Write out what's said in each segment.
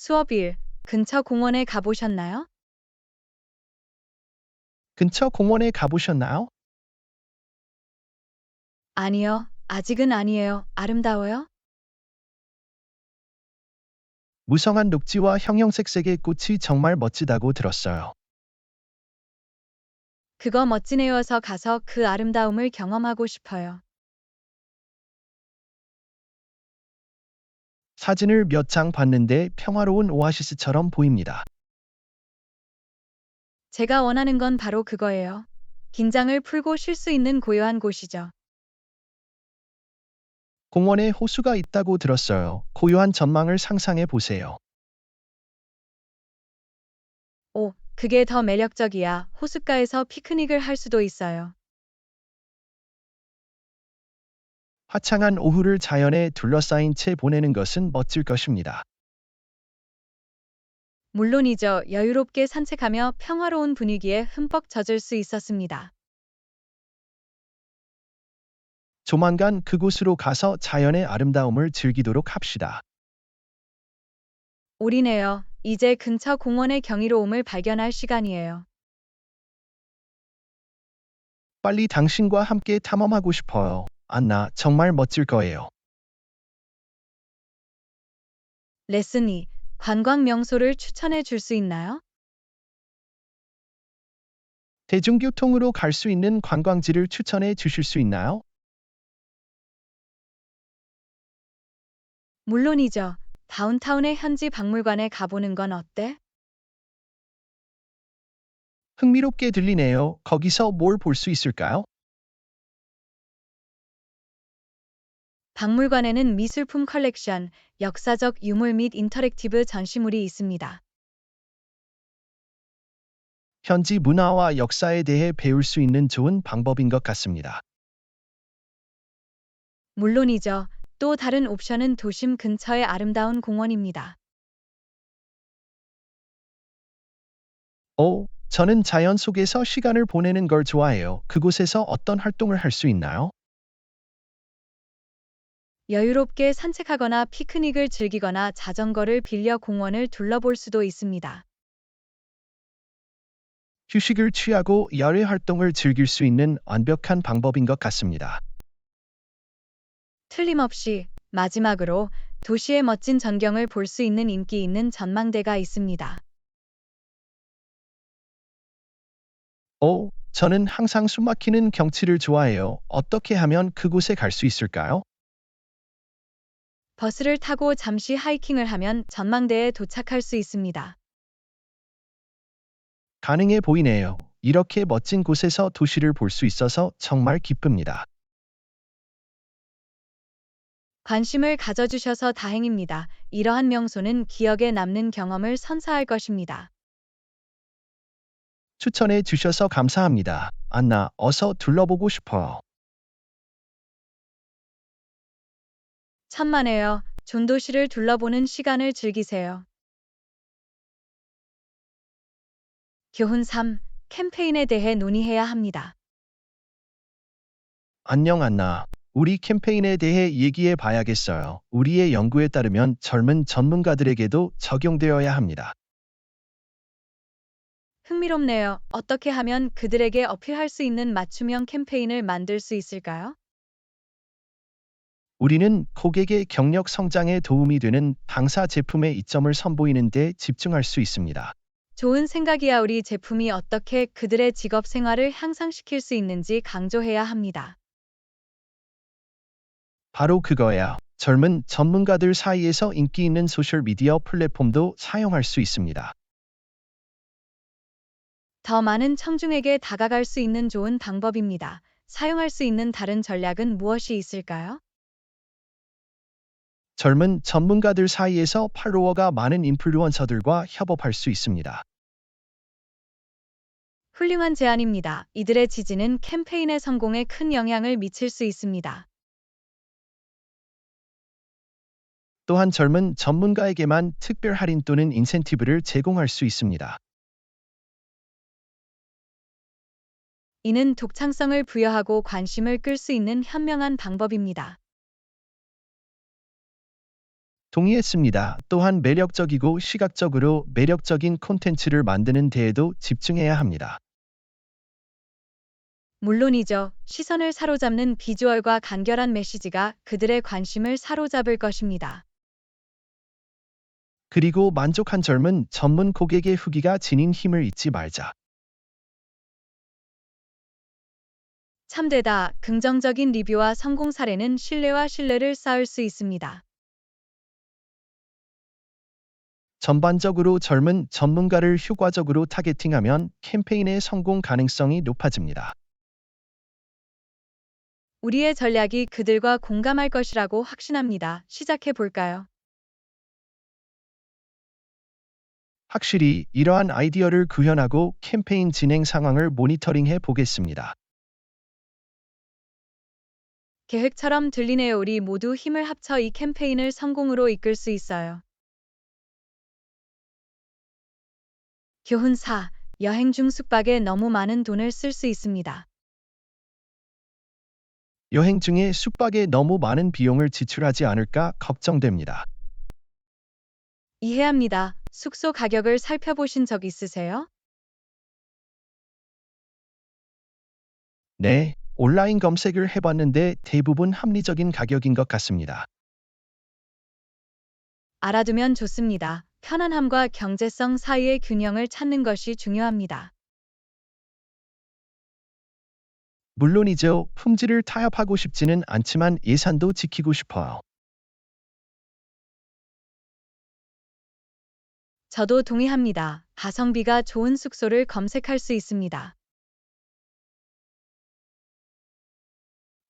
수업일, 근처 공원에 가보셨나요? 근처 공원에 가보셨나요? 아니요, 아직은 아니에요. 아름다워요? 무성한 녹지와 형형색색의 꽃이 정말 멋지다고 들었어요. 그거 멋지네요서 가서 그 아름다움을 경험하고 싶어요. 사진을 몇 장 봤는데 평화로운 오아시스처럼 보입니다. 제가 원하는 건 바로 그거예요. 긴장을 풀고 쉴 수 있는 고요한 곳이죠. 공원에 호수가 있다고 들었어요. 고요한 전망을 상상해 보세요. 오, 그게 더 매력적이야. 호숫가에서 피크닉을 할 수도 있어요. 화창한 오후를 자연에 둘러싸인 채 보내는 것은 멋질 것입니다. 물론이죠. 여유롭게 산책하며 평화로운 분위기에 흠뻑 젖을 수 있었습니다. 조만간 그곳으로 가서 자연의 아름다움을 즐기도록 합시다. 올인해요. 이제 근처 공원의 경이로움을 발견할 시간이에요. 빨리 당신과 함께 탐험하고 싶어요. 안나, 정말 멋질 거예요. 레슨이 관광 명소를 추천해 줄 수 있나요? 대중교통으로 갈 수 있는 관광지를 추천해 주실 수 있나요? 물론이죠. 다운타운의 현지 박물관에 가보는 건 어때? 흥미롭게 들리네요. 거기서 뭘 볼 수 있을까요? 박물관에는 미술품 컬렉션, 역사적 유물 및 인터랙티브 전시물이 있습니다. 현지 문화와 역사에 대해 배울 수 있는 좋은 방법인 것 같습니다. 물론이죠. 또 다른 옵션은 도심 근처의 아름다운 공원입니다. 저는 자연 속에서 시간을 보내는 걸 좋아해요. 그곳에서 어떤 활동을 할 수 있나요? 여유롭게 산책하거나 피크닉을 즐기거나 자전거를 빌려 공원을 둘러볼 수도 있습니다. 휴식을 취하고 야외 활동을 즐길 수 있는 완벽한 방법인 것 같습니다. 틀림없이 마지막으로 도시의 멋진 전경을 볼 수 있는 인기 있는 전망대가 있습니다. 저는 항상 숨막히는 경치를 좋아해요. 어떻게 하면 그곳에 갈 수 있을까요? 버스를 타고 잠시 하이킹을 하면 전망대에 도착할 수 있습니다. 가능해 보이네요. 이렇게 멋진 곳에서 도시를 볼 수 있어서 정말 기쁩니다. 관심을 가져주셔서 다행입니다. 이러한 명소는 기억에 남는 경험을 선사할 것입니다. 추천해 주셔서 감사합니다. 안나, 어서 둘러보고 싶어요. 천만에요. 존도시를 둘러보는 시간을 즐기세요. 교훈 3. 캠페인에 대해 논의해야 합니다. 안녕, 안나. 우리 캠페인에 대해 얘기해 봐야겠어요. 우리의 연구에 따르면 젊은 전문가들에게도 적용되어야 합니다. 흥미롭네요. 어떻게 하면 그들에게 어필할 수 있는 맞춤형 캠페인을 만들 수 있을까요? 우리는 고객의 경력 성장에 도움이 되는 당사 제품의 이점을 선보이는 데 집중할 수 있습니다. 좋은 생각이야. 우리 제품이 어떻게 그들의 직업 생활을 향상시킬 수 있는지 강조해야 합니다. 바로 그거야. 젊은 전문가들 사이에서 인기 있는 소셜미디어 플랫폼도 사용할 수 있습니다. 더 많은 청중에게 다가갈 수 있는 좋은 방법입니다. 사용할 수 있는 다른 전략은 무엇이 있을까요? 젊은 전문가들 사이에서 팔로워가 많은 인플루언서들과 협업할 수 있습니다. 훌륭한 제안입니다. 이들의 지지는 캠페인의 성공에 큰 영향을 미칠 수 있습니다. 또한 젊은 전문가에게만 특별 할인 또는 인센티브를 제공할 수 있습니다. 이는 독창성을 부여하고 관심을 끌 수 있는 현명한 방법입니다. 동의했습니다. 또한 매력적이고 시각적으로 매력적인 콘텐츠를 만드는 데에도 집중해야 합니다. 물론이죠. 시선을 사로잡는 비주얼과 간결한 메시지가 그들의 관심을 사로잡을 것입니다. 그리고 만족한 젊은 전문 고객의 후기가 지닌 힘을 잊지 말자. 참되다. 긍정적인 리뷰와 성공 사례는 신뢰와 신뢰를 쌓을 수 있습니다. 전반적으로 젊은 전문가를 효과적으로 타겟팅하면 캠페인의 성공 가능성이 높아집니다. 우리의 전략이 그들과 공감할 것이라고 확신합니다. 시작해 볼까요? 확실히 이러한 아이디어를 구현하고 캠페인 진행 상황을 모니터링해 보겠습니다. 계획처럼 들리네요. 우리 모두 힘을 합쳐 이 캠페인을 성공으로 이끌 수 있어요. 교훈 4. 여행 중 숙박에 너무 많은 돈을 쓸 수 있습니다. 여행 중에 숙박에 너무 많은 비용을 지출하지 않을까 걱정됩니다. 이해합니다. 숙소 가격을 살펴보신 적 있으세요? 네, 온라인 검색을 해봤는데 대부분 합리적인 가격인 것 같습니다. 알아두면 좋습니다. 편안함과 경제성 사이의 균형을 찾는 것이 중요합니다. 물론이죠. 품질을 타협하고 싶지는 않지만 예산도 지키고 싶어요. 저도 동의합니다. 가성비가 좋은 숙소를 검색할 수 있습니다.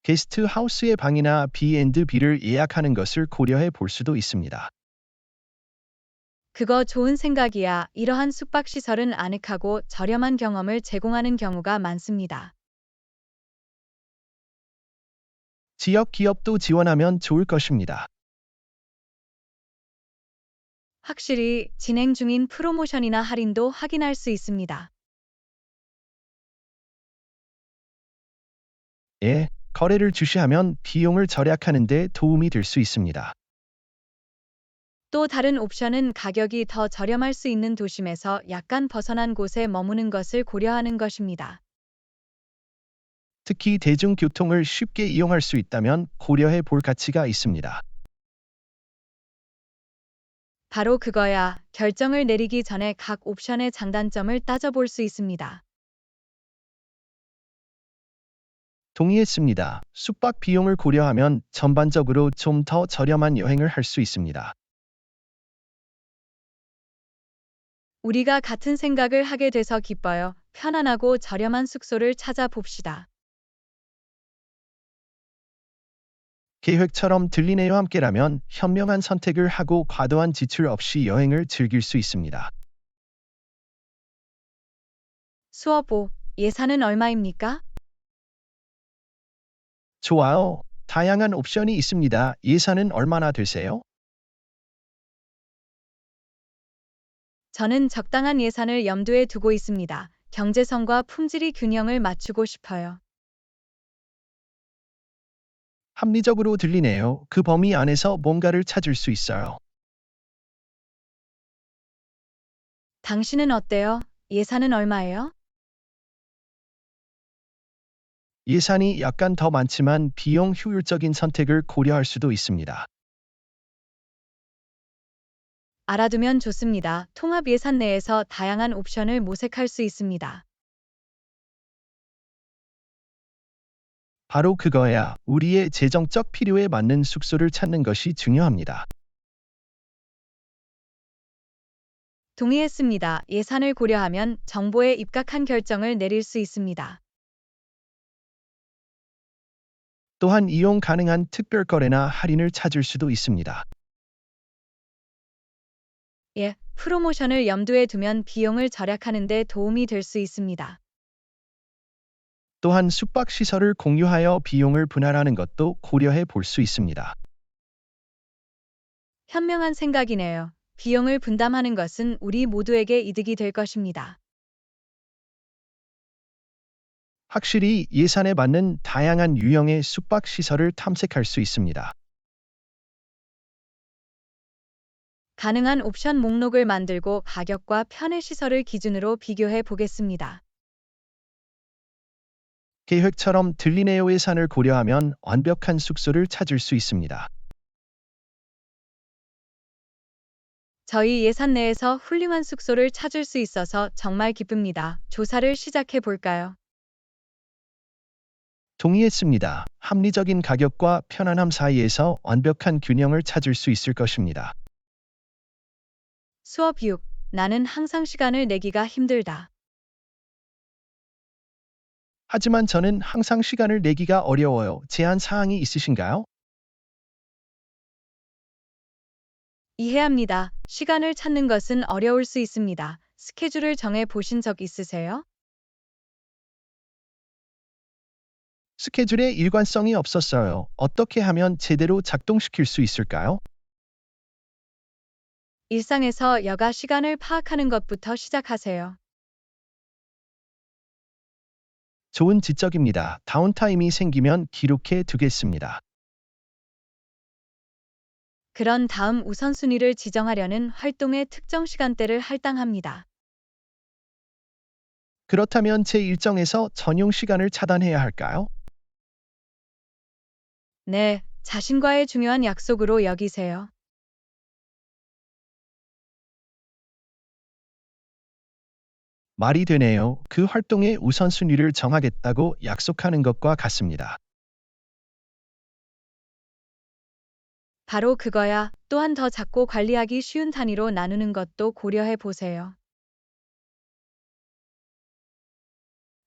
게스트 하우스의 방이나 B&B를 예약하는 것을 고려해 볼 수도 있습니다. 그거 좋은 생각이야. 이러한 숙박시설은 아늑하고 저렴한 경험을 제공하는 경우가 많습니다. 지역 기업도 지원하면 좋을 것입니다. 확실히 진행 중인 프로모션이나 할인도 확인할 수 있습니다. 예, 거래를 주시하면 비용을 절약하는 데 도움이 될 수 있습니다. 또 다른 옵션은 가격이 더 저렴할 수 있는 도심에서 약간 벗어난 곳에 머무는 것을 고려하는 것입니다. 특히 대중교통을 쉽게 이용할 수 있다면 고려해 볼 가치가 있습니다. 바로 그거야. 결정을 내리기 전에 각 옵션의 장단점을 따져볼 수 있습니다. 동의했습니다. 숙박 비용을 고려하면 전반적으로 좀 더 저렴한 여행을 할 수 있습니다. 우리가 같은 생각을 하게 돼서 기뻐요. 편안하고 저렴한 숙소를 찾아봅시다. 계획처럼 들리네요. 함께라면 현명한 선택을 하고 과도한 지출 없이 여행을 즐길 수 있습니다. 수업 5. 예산은 얼마입니까? 좋아요. 다양한 옵션이 있습니다. 예산은 얼마나 되세요? 저는 적당한 예산을 염두에 두고 있습니다. 경제성과 품질이 균형을 맞추고 싶어요. 합리적으로 들리네요. 그 범위 안에서 뭔가를 찾을 수 있어요. 당신은 어때요? 예산은 얼마예요? 예산이 약간 더 많지만 비용 효율적인 선택을 고려할 수도 있습니다. 알아두면 좋습니다. 통합 예산 내에서 다양한 옵션을 모색할 수 있습니다. 바로 그거야. 우리의 재정적 필요에 맞는 숙소를 찾는 것이 중요합니다. 동의했습니다. 예산을 고려하면 정보에 입각한 결정을 내릴 수 있습니다. 또한 이용 가능한 특별 거래나 할인을 찾을 수도 있습니다. 예, 프로모션을 염두에 두면 비용을 절약하는 데 도움이 될 수 있습니다. 또한 숙박 시설을 공유하여 비용을 분할하는 것도 고려해 볼 수 있습니다. 현명한 생각이네요. 비용을 분담하는 것은 우리 모두에게 이득이 될 것입니다. 확실히 예산에 맞는 다양한 유형의 숙박 시설을 탐색할 수 있습니다. 가능한 옵션 목록을 만들고 가격과 편의 시설을 기준으로 비교해 보겠습니다. 계획처럼 들리네요. 예산을 고려하면 완벽한 숙소를 찾을 수 있습니다. 저희 예산 내에서 훌륭한 숙소를 찾을 수 있어서 정말 기쁩니다. 조사를 시작해 볼까요? 동의했습니다. 합리적인 가격과 편안함 사이에서 완벽한 균형을 찾을 수 있을 것입니다. 수업 6. 나는 항상 시간을 내기가 힘들다. 하지만 저는 항상 시간을 내기가 어려워요. 제한 사항이 있으신가요? 이해합니다. 시간을 찾는 것은 어려울 수 있습니다. 스케줄을 정해 보신 적 있으세요? 스케줄에 일관성이 없었어요. 어떻게 하면 제대로 작동시킬 수 있을까요? 일상에서 여가 시간을 파악하는 것부터 시작하세요. 좋은 지적입니다. 다운타임이 생기면 기록해 두겠습니다. 그런 다음 우선순위를 지정하려는 활동의 특정 시간대를 할당합니다. 그렇다면 제 일정에서 전용 시간을 차단해야 할까요? 네, 자신과의 중요한 약속으로 여기세요. 말이 되네요. 그 활동의 우선순위를 정하겠다고 약속하는 것과 같습니다. 바로 그거야. 또한 더 작고 관리하기 쉬운 단위로 나누는 것도 고려해 보세요.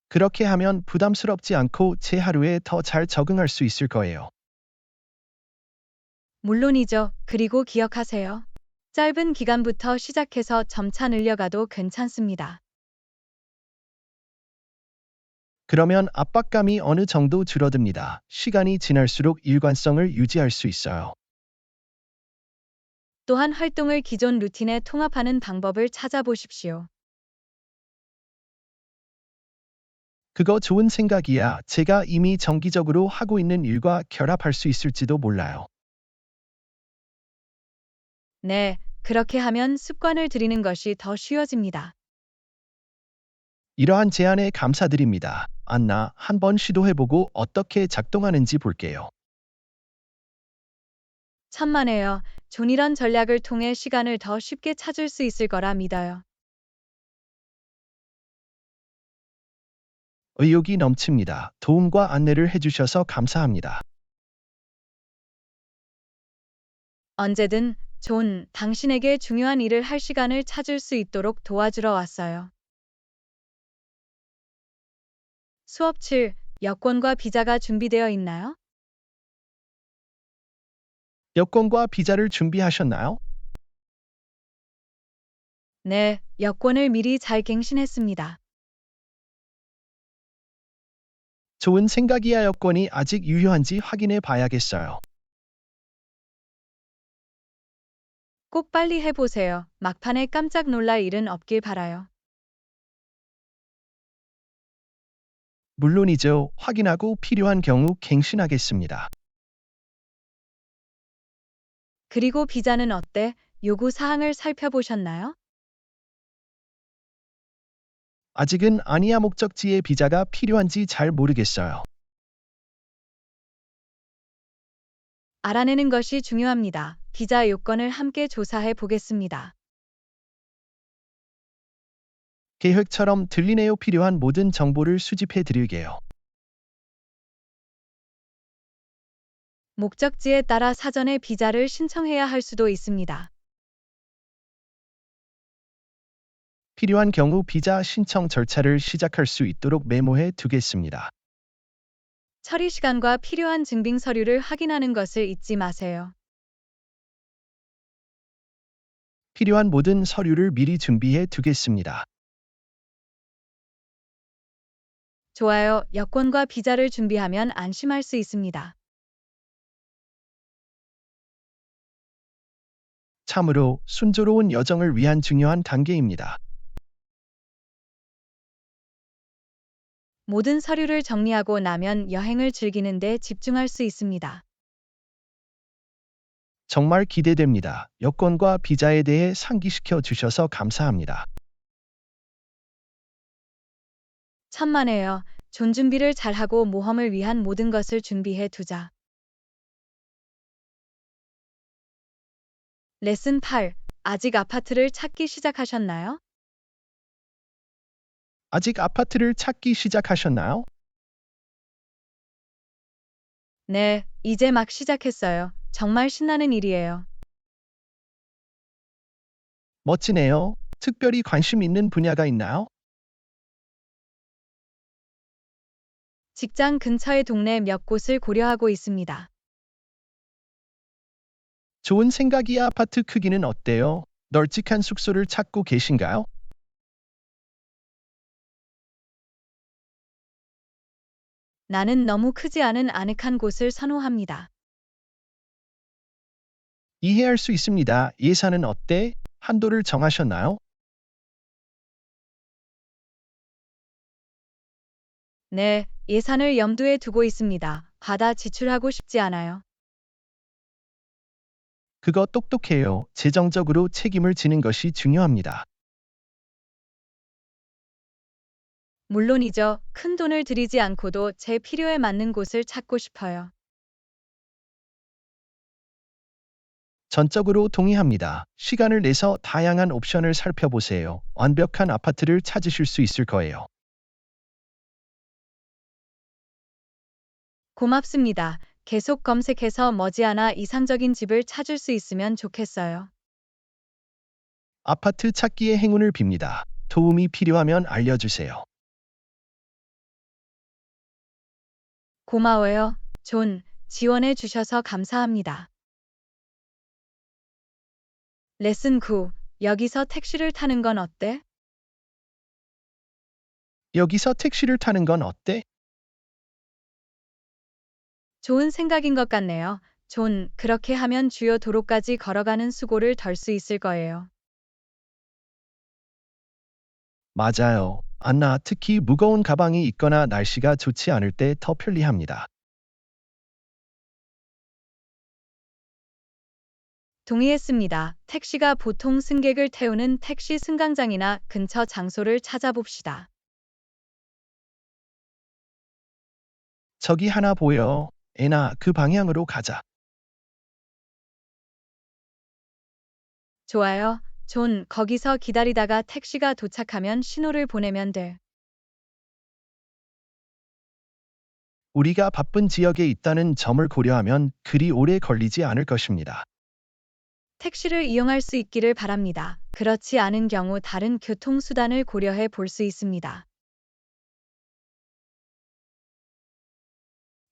그렇게 하면 부담스럽지 않고 제 하루에 더 잘 적응할 수 있을 거예요. 물론이죠. 그리고 기억하세요. 짧은 기간부터 시작해서 점차 늘려가도 괜찮습니다. 그러면 압박감이 어느 정도 줄어듭니다. 시간이 지날수록 일관성을 유지할 수 있어요. 또한 활동을 기존 루틴에 통합하는 방법을 찾아보십시오. 그거 좋은 생각이야. 제가 이미 정기적으로 하고 있는 일과 결합할 수 있을지도 몰라요. 네, 그렇게 하면 습관을 들이는 것이 더 쉬워집니다. 이러한 제안에 감사드립니다. 안나, 한번 시도해보고 어떻게 작동하는지 볼게요. 천만에요. 존 이런 전략을 통해 시간을 더 쉽게 찾을 수 있을 거라 믿어요. 의욕이 넘칩니다. 도움과 안내를 해주셔서 감사합니다. 언제든 존, 당신에게 중요한 일을 할 시간을 찾을 수 있도록 도와주러 왔어요. 수업 7. 여권과 비자가 준비되어 있나요? 여권과 비자를 준비하셨나요? 네, 여권을 미리 잘 갱신했습니다. 좋은 생각이야. 여권이 아직 유효한지 확인해 봐야겠어요. 꼭 빨리 해보세요. 막판에 깜짝 놀랄 일은 없길 바라요. 물론이죠. 확인하고 필요한 경우 갱신하겠습니다. 그리고 비자는 어때? 요구 사항을 살펴보셨나요? 아직은 아니야. 목적지에 비자가 필요한지 잘 모르겠어요. 알아내는 것이 중요합니다. 비자 요건을 함께 조사해 보겠습니다. 계획처럼 들리네요. 필요한 모든 정보를 수집해 드릴게요. 목적지에 따라 사전에 비자를 신청해야 할 수도 있습니다. 필요한 경우 비자 신청 절차를 시작할 수 있도록 메모해 두겠습니다. 처리 시간과 필요한 증빙 서류를 확인하는 것을 잊지 마세요. 필요한 모든 서류를 미리 준비해 두겠습니다. 좋아요. 여권과 비자를 준비하면 안심할 수 있습니다. 참으로 순조로운 여정을 위한 중요한 단계입니다. 모든 서류를 정리하고 나면 여행을 즐기는 데 집중할 수 있습니다. 정말 기대됩니다. 여권과 비자에 대해 상기시켜 주셔서 감사합니다. 천만에요. 존 준비를 잘하고 모험을 위한 모든 것을 준비해 두자. 레슨 8. 아직 아파트를 찾기 시작하셨나요? 아직 아파트를 찾기 시작하셨나요? 네, 이제 막 시작했어요. 정말 신나는 일이에요. 멋지네요. 특별히 관심 있는 분야가 있나요? 직장 근처의 동네 몇 곳을 고려하고 있습니다. 좋은 생각이야. 아파트 크기는 어때요? 널찍한 숙소를 찾고 계신가요? 나는 너무 크지 않은 아늑한 곳을 선호합니다. 이해할 수 있습니다. 예산은 어때? 한도를 정하셨나요? 네, 예산을 염두에 두고 있습니다. 과다 지출하고 싶지 않아요. 그거 똑똑해요. 재정적으로 책임을 지는 것이 중요합니다. 물론이죠. 큰 돈을 들이지 않고도 제 필요에 맞는 곳을 찾고 싶어요. 전적으로 동의합니다. 시간을 내서 다양한 옵션을 살펴보세요. 완벽한 아파트를 찾으실 수 있을 거예요. 고맙습니다. 계속 검색해서 머지않아 이상적인 집을 찾을 수 있으면 좋겠어요. 아파트 찾기에 행운을 빕니다. 도움이 필요하면 알려주세요. 고마워요. 존, 지원해 주셔서 감사합니다. 레슨 9. 여기서 택시를 타는 건 어때? 여기서 택시를 타는 건 어때? 좋은 생각인 것 같네요. 존, 그렇게 하면 주요 도로까지 걸어가는 수고를 덜 수 있을 거예요. 맞아요. 안나, 특히 무거운 가방이 있거나 날씨가 좋지 않을 때 더 편리합니다. 동의했습니다. 택시가 보통 승객을 태우는 택시 승강장이나 근처 장소를 찾아봅시다. 저기 하나 보여. 애나, 그 방향으로 가자. 좋아요. 존, 거기서 기다리다가 택시가 도착하면 신호를 보내면 돼. 우리가 바쁜 지역에 있다는 점을 고려하면 그리 오래 걸리지 않을 것입니다. 택시를 이용할 수 있기를 바랍니다. 그렇지 않은 경우 다른 교통수단을 고려해 볼 수 있습니다.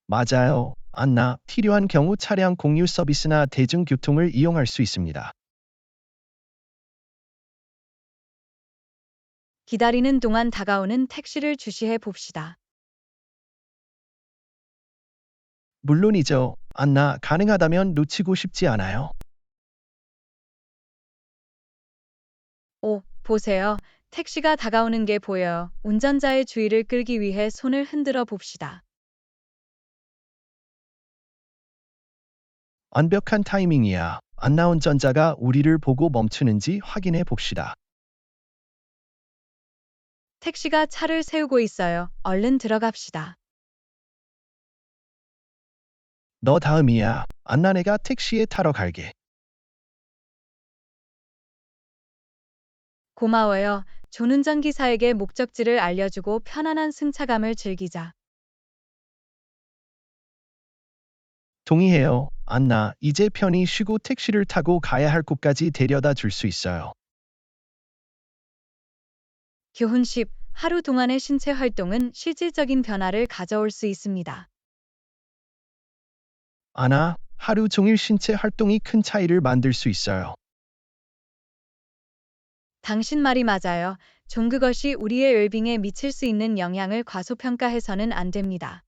맞아요. 안나, 필요한 경우 차량 공유 서비스나 대중교통을 이용할 수 있습니다. 기다리는 동안 다가오는 택시를 주시해 봅시다. 물론이죠. 안나, 가능하다면 놓치고 싶지 않아요. 오, 보세요. 택시가 다가오는 게 보여요. 운전자의 주의를 끌기 위해 손을 흔들어 봅시다. 완벽한 타이밍이야. 안나 운전자가 우리를 보고 멈추는지 확인해 봅시다. 택시가 차를 세우고 있어요. 얼른 들어갑시다. 너 다음이야. 안나, 내가 택시에 타러 갈게. 고마워요. 존 운전기사에게 목적지를 알려주고 편안한 승차감을 즐기자. 동의해요. 안나, 이제 편히 쉬고 택시를 타고 가야 할 곳까지 데려다 줄 수 있어요. 교훈 10. 하루 동안의 신체 활동은 실질적인 변화를 가져올 수 있습니다. 안나, 하루 종일 신체 활동이 큰 차이를 만들 수 있어요. 당신 말이 맞아요. 존 그것이 우리의 웰빙에 미칠 수 있는 영향을 과소평가해서는 안 됩니다.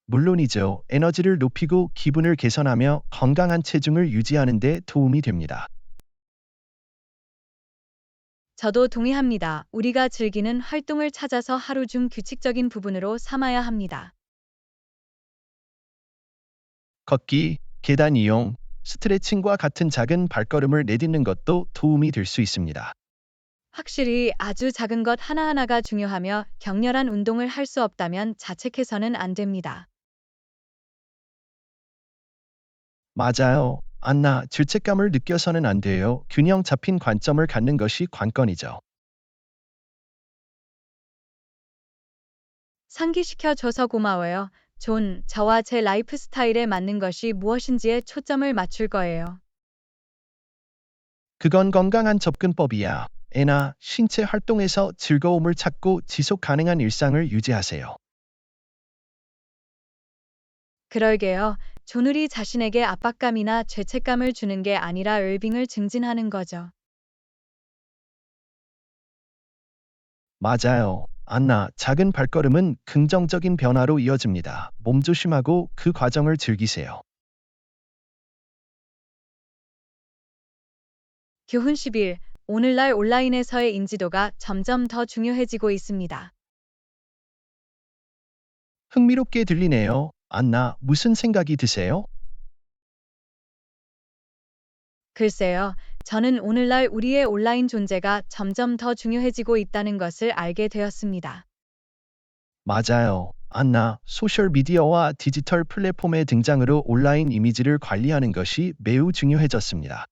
물론이죠. 에너지를 높이고 기분을 개선하며 건강한 체중을 유지하는 데 도움이 됩니다. 저도 동의합니다. 우리가 즐기는 활동을 찾아서 하루 중 규칙적인 부분으로 삼아야 합니다. 걷기, 계단 이용, 스트레칭과 같은 작은 발걸음을 내딛는 것도 도움이 될 수 있습니다. 확실히 아주 작은 것 하나하나가 중요하며 격렬한 운동을 할 수 없다면 자책해서는 안 됩니다. 맞아요. 안나, 죄책감을 느껴서는 안 돼요. 균형 잡힌 관점을 갖는 것이 관건이죠. 상기시켜줘서 고마워요. 존, 저와 제 라이프 스타일에 맞는 것이 무엇인지에 초점을 맞출 거예요. 그건 건강한 접근법이야. 애나 신체 활동에서 즐거움을 찾고 지속 가능한 일상을 유지하세요. 그러게요. 존울이 자신에게 압박감이나 죄책감을 주는 게 아니라 웰빙을 증진하는 거죠. 맞아요. 안나, 작은 발걸음은 긍정적인 변화로 이어집니다. 몸 조심하고 그 과정을 즐기세요. 교훈 10일. 오늘날 온라인에서의 인지도가 점점 더 중요해지고 있습니다. 흥미롭게 들리네요. 안나, 무슨 생각이 드세요? 글쎄요. 저는 오늘날 우리의 온라인 존재가 점점 더 중요해지고 있다는 것을 알게 되었습니다. 맞아요. 안나, 소셜미디어와 디지털 플랫폼의 등장으로 온라인 이미지를 관리하는 것이 매우 중요해졌습니다.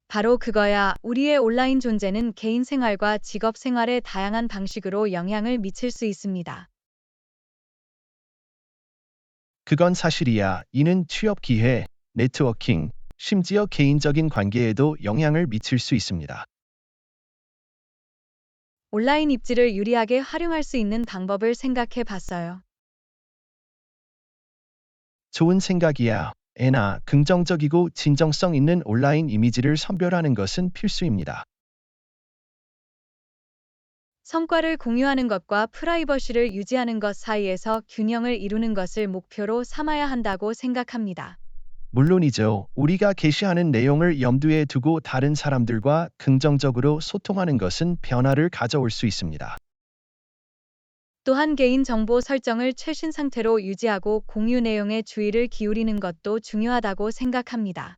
바로 그거야. 우리의 온라인 존재는 개인 생활과 직업 생활의 다양한 방식으로 영향을 미칠 수 있습니다. 그건 사실이야. 이는 취업 기회, 네트워킹, 심지어 개인적인 관계에도 영향을 미칠 수 있습니다. 온라인 입지를 유리하게 활용할 수 있는 방법을 생각해 봤어요. 좋은 생각이야. 애나 긍정적이고 진정성 있는 온라인 이미지를 선별하는 것은 필수입니다. 성과를 공유하는 것과 프라이버시를 유지하는 것 사이에서 균형을 이루는 것을 목표로 삼아야 한다고 생각합니다. 물론이죠. 우리가 게시하는 내용을 염두에 두고 다른 사람들과 긍정적으로 소통하는 것은 변화를 가져올 수 있습니다. 또한 개인 정보 설정을 최신 상태로 유지하고 공유 내용에 주의를 기울이는 것도 중요하다고 생각합니다.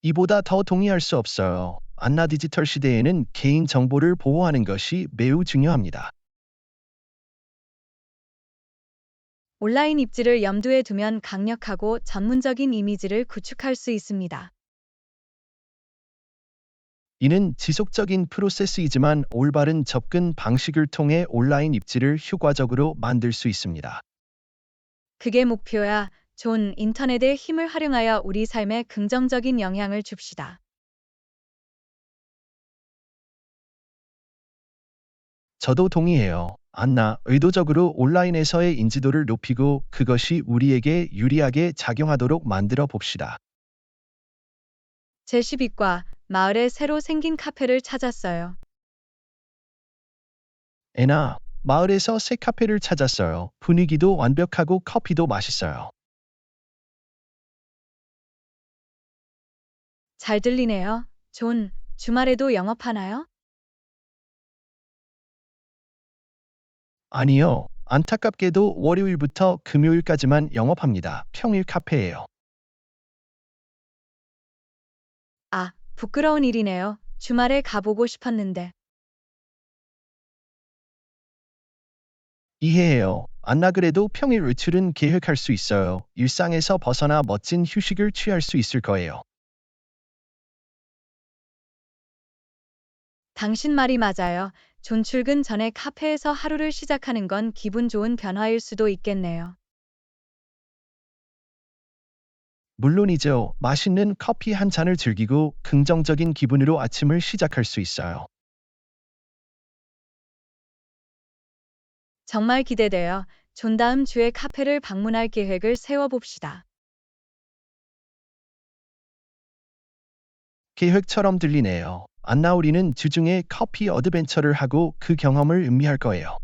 이보다 더 동의할 수 없어요. 안나 디지털 시대에는 개인 정보를 보호하는 것이 매우 중요합니다. 온라인 입지를 염두에 두면 강력하고 전문적인 이미지를 구축할 수 있습니다. 이는 지속적인 프로세스이지만 올바른 접근 방식을 통해 온라인 입지를 효과적으로 만들 수 있습니다. 그게 목표야. 존, 인터넷의 힘을 활용하여 우리 삶에 긍정적인 영향을 줍시다. 저도 동의해요. 안나, 의도적으로 온라인에서의 인지도를 높이고 그것이 우리에게 유리하게 작용하도록 만들어 봅시다. 제12과 마을에 새로 생긴 카페를 찾았어요. 애나, 마을에서 새 카페를 찾았어요. 분위기도 완벽하고 커피도 맛있어요. 잘 들리네요. 존, 주말에도 영업하나요? 아니요. 안타깝게도 월요일부터 금요일까지만 영업합니다. 평일 카페예요. 아, 부끄러운 일이네요. 주말에 가보고 싶었는데. 이해해요. 안나 그래도 평일 외출은 계획할 수 있어요. 일상에서 벗어나 멋진 휴식을 취할 수 있을 거예요. 당신 말이 맞아요. 존 출근 전에 카페에서 하루를 시작하는 건 기분 좋은 변화일 수도 있겠네요. 물론이죠. 맛있는 커피 한 잔을 즐기고 긍정적인 기분으로 아침을 시작할 수 있어요. 정말 기대돼요. 존 다음 주에 카페를 방문할 계획을 세워봅시다. 계획처럼 들리네요. 안나 우리는 주중에 커피 어드벤처를 하고 그 경험을 음미할 거예요.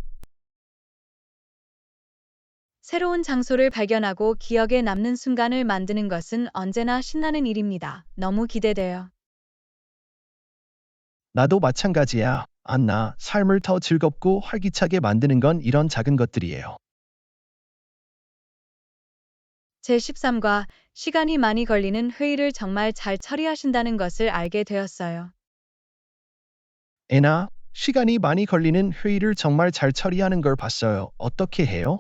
새로운 장소를 발견하고 기억에 남는 순간을 만드는 것은 언제나 신나는 일입니다. 너무 기대돼요. 나도 마찬가지야. 안나, 삶을 더 즐겁고 활기차게 만드는 건 이런 작은 것들이에요. 제13과 시간이 많이 걸리는 회의를 정말 잘 처리하신다는 것을 알게 되었어요. 애나, 시간이 많이 걸리는 회의를 정말 잘 처리하는 걸 봤어요. 어떻게 해요?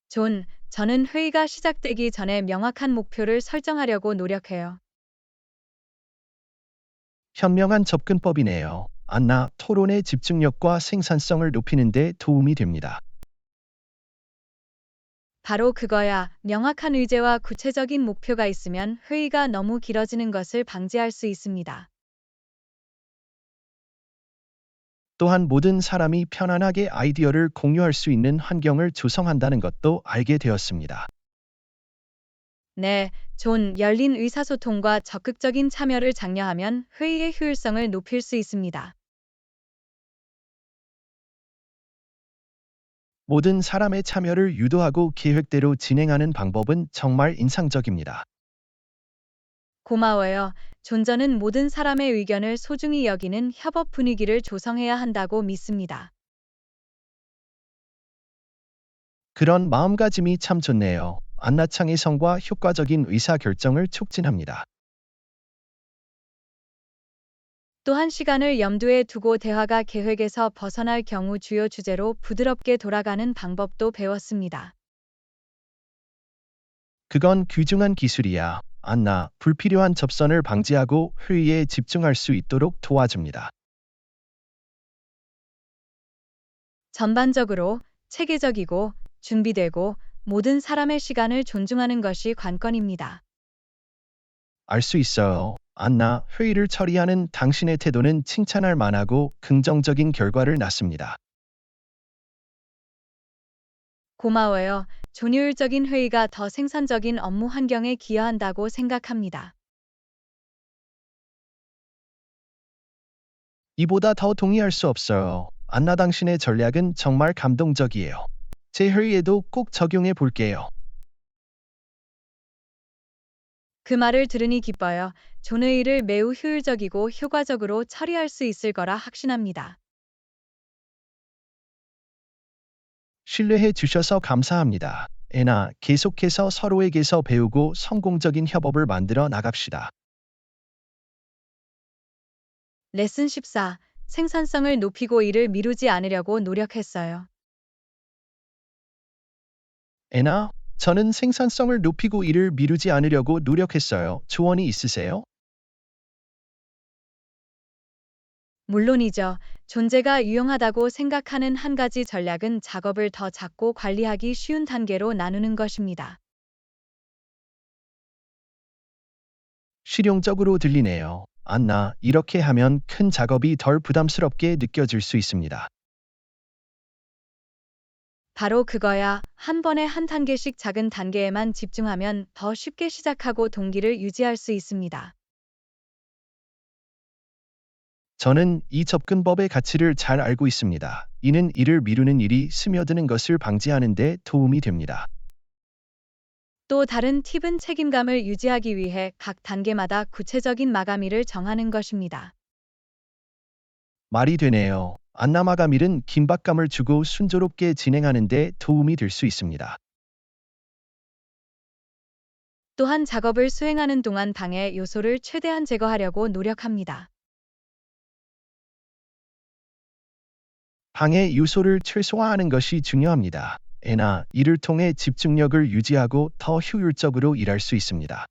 존, 저는 회의가 시작되기 전에 명확한 목표를 설정하려고 노력해요. 현명한 접근법이네요. 안나, 토론의 집중력과 생산성을 높이는 데 도움이 됩니다. 바로 그거야. 명확한 의제와 구체적인 목표가 있으면 회의가 너무 길어지는 것을 방지할 수 있습니다. 또한 모든 사람이 편안하게 아이디어를 공유할 수 있는 환경을 조성한다는 것도 알게 되었습니다. 네, 존, 열린 의사소통과 적극적인 참여를 장려하면 회의의 효율성을 높일 수 있습니다. 모든 사람의 참여를 유도하고 계획대로 진행하는 방법은 정말 인상적입니다. 고마워요. 존저는 모든 사람의 의견을 소중히 여기는 협업 분위기를 조성해야 한다고 믿습니다. 그런 마음가짐이 참 좋네요. 안나창의 성과 효과적인 의사결정을 촉진합니다. 또한 시간을 염두에 두고 대화가 계획에서 벗어날 경우 주요 주제로 부드럽게 돌아가는 방법도 배웠습니다. 그건 귀중한 기술이야. 안나, 불필요한 접선을 방지하고 회의에 집중할 수 있도록 도와줍니다. 전반적으로 체계적이고 준비되고 모든 사람의 시간을 존중하는 것이 관건입니다. 알 수 있어요. 안나, 회의를 처리하는 당신의 태도는 칭찬할 만하고 긍정적인 결과를 낳습니다. 고마워요. 존효율적인 회의가 더 생산적인 업무 환경에 기여한다고 생각합니다. 이보다 더 동의할 수 없어요. 안나 당신의 전략은 정말 감동적이에요. 제 회의에도 꼭 적용해 볼게요. 그 말을 들으니 기뻐요. 존 회의를 매우 효율적이고 효과적으로 처리할 수 있을 거라 확신합니다. 신뢰해 주셔서 감사합니다. 애나, 계속해서 서로에게서 배우고 성공적인 협업을 만들어 나갑시다. 레슨 14. 생산성을 높이고 일을 미루지 않으려고 노력했어요. 애나, 저는 생산성을 높이고 일을 미루지 않으려고 노력했어요. 조언이 있으세요? 물론이죠. 존재가 유용하다고 생각하는 한 가지 전략은 작업을 더 작고 관리하기 쉬운 단계로 나누는 것입니다. 실용적으로 들리네요. 안나, 이렇게 하면 큰 작업이 덜 부담스럽게 느껴질 수 있습니다. 바로 그거야. 한 번에 한 단계씩 작은 단계에만 집중하면 더 쉽게 시작하고 동기를 유지할 수 있습니다. 저는 이 접근법의 가치를 잘 알고 있습니다. 이는 일을 미루는 일이 스며드는 것을 방지하는 데 도움이 됩니다. 또 다른 팁은 책임감을 유지하기 위해 각 단계마다 구체적인 마감일을 정하는 것입니다. 말이 되네요. 안나 마감일은 긴박감을 주고 순조롭게 진행하는 데 도움이 될 수 있습니다. 또한 작업을 수행하는 동안 방해 요소를 최대한 제거하려고 노력합니다. 방해 요소를 최소화하는 것이 중요합니다. 애나, 이를 통해 집중력을 유지하고 더 효율적으로 일할 수 있습니다.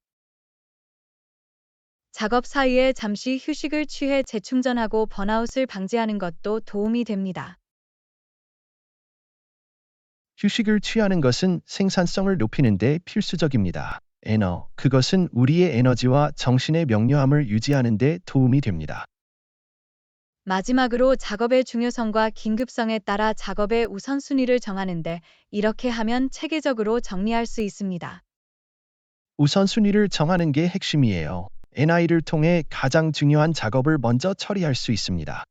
작업 사이에 잠시 휴식을 취해 재충전하고 번아웃을 방지하는 것도 도움이 됩니다. 휴식을 취하는 것은 생산성을 높이는 데 필수적입니다. 그것은 우리의 에너지와 정신의 명료함을 유지하는 데 도움이 됩니다. 마지막으로 작업의 중요성과 긴급성에 따라 작업의 우선순위를 정하는데 이렇게 하면 체계적으로 정리할 수 있습니다. 우선순위를 정하는 게 핵심이에요. NI를 통해 가장 중요한 작업을 먼저 처리할 수 있습니다.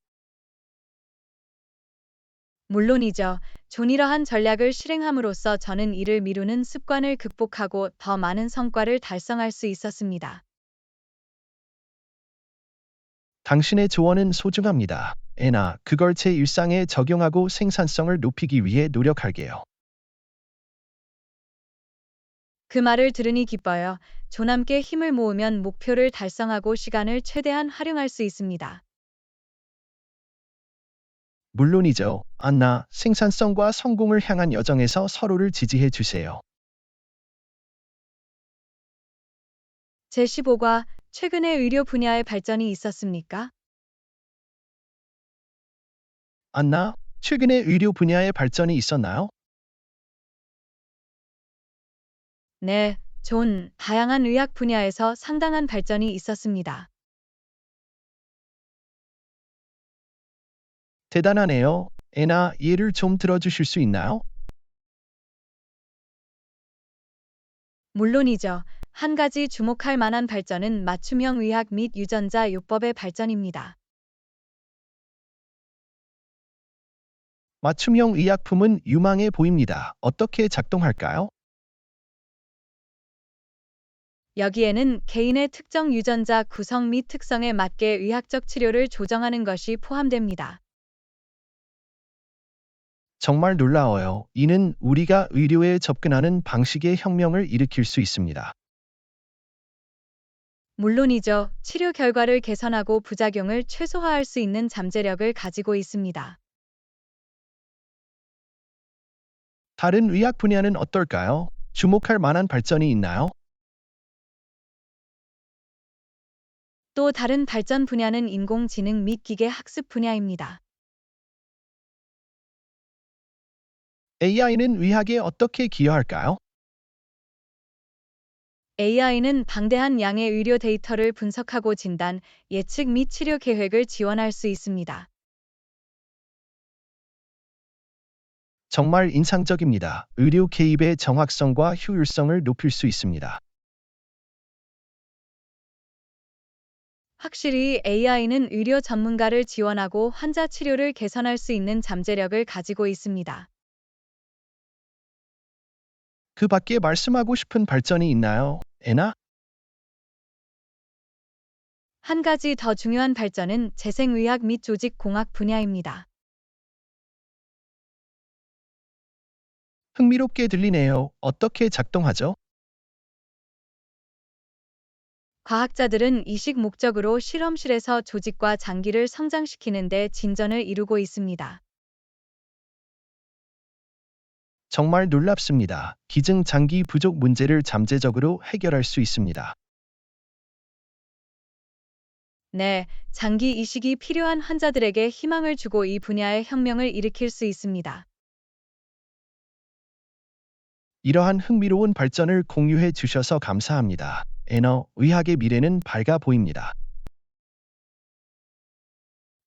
물론이죠. 존 이러한 전략을 실행함으로써 저는 일을 미루는 습관을 극복하고 더 많은 성과를 달성할 수 있었습니다. 당신의 조언은 소중합니다. 그걸 제 일상에 적용하고 생산성을 높이기 위해 노력할게요. 그 말을 들으니 기뻐요. 존함께 힘을 모으면 목표를 달성하고 시간을 최대한 활용할 수 있습니다. 물론이죠. 안나, 생산성과 성공을 향한 여정에서 서로를 지지해 주세요. 제15과 최근에 의료 분야의 발전이 있었습니까? 안나, 최근에 의료 분야의 발전이 있었나요? 네, 존, 다양한 의학 분야에서 상당한 발전이 있었습니다. 대단하네요. 애나 예를 좀 들어주실 수 있나요? 물론이죠. 한 가지 주목할 만한 발전은 맞춤형 의학 및 유전자 요법의 발전입니다. 맞춤형 의약품은 유망해 보입니다. 어떻게 작동할까요? 여기에는 개인의 특정 유전자 구성 및 특성에 맞게 의학적 치료를 조정하는 것이 포함됩니다. 정말 놀라워요. 이는 우리가 의료에 접근하는 방식의 혁명을 일으킬 수 있습니다. 물론이죠. 치료 결과를 개선하고 부작용을 최소화할 수 있는 잠재력을 가지고 있습니다. 다른 의학 분야는 어떨까요? 주목할 만한 발전이 있나요? 또 다른 발전 분야는 인공지능 및 기계 학습 분야입니다. AI는 의학에 어떻게 기여할까요? AI는 방대한 양의 의료 데이터를 분석하고 진단, 예측 및 치료 계획을 지원할 수 있습니다. 정말 인상적입니다. 의료 개입의 정확성과 효율성을 높일 수 있습니다. 확실히 AI는 의료 전문가를 지원하고 환자 치료를 개선할 수 있는 잠재력을 가지고 있습니다. 그 밖에 말씀하고 싶은 발전이 있나요? 애나? 한 가지 더 중요한 발전은 재생의학 및 조직공학 분야입니다. 흥미롭게 들리네요. 어떻게 작동하죠? 과학자들은 이식 목적으로 실험실에서 조직과 장기를 성장시키는 데 진전을 이루고 있습니다. 정말 놀랍습니다. 기증 장기 부족 문제를 잠재적으로 해결할 수 있습니다. 네, 장기 이식이 필요한 환자들에게 희망을 주고 이 분야의 혁명을 일으킬 수 있습니다. 이러한 흥미로운 발전을 공유해 주셔서 감사합니다. 애너, 의학의 미래는 밝아 보입니다.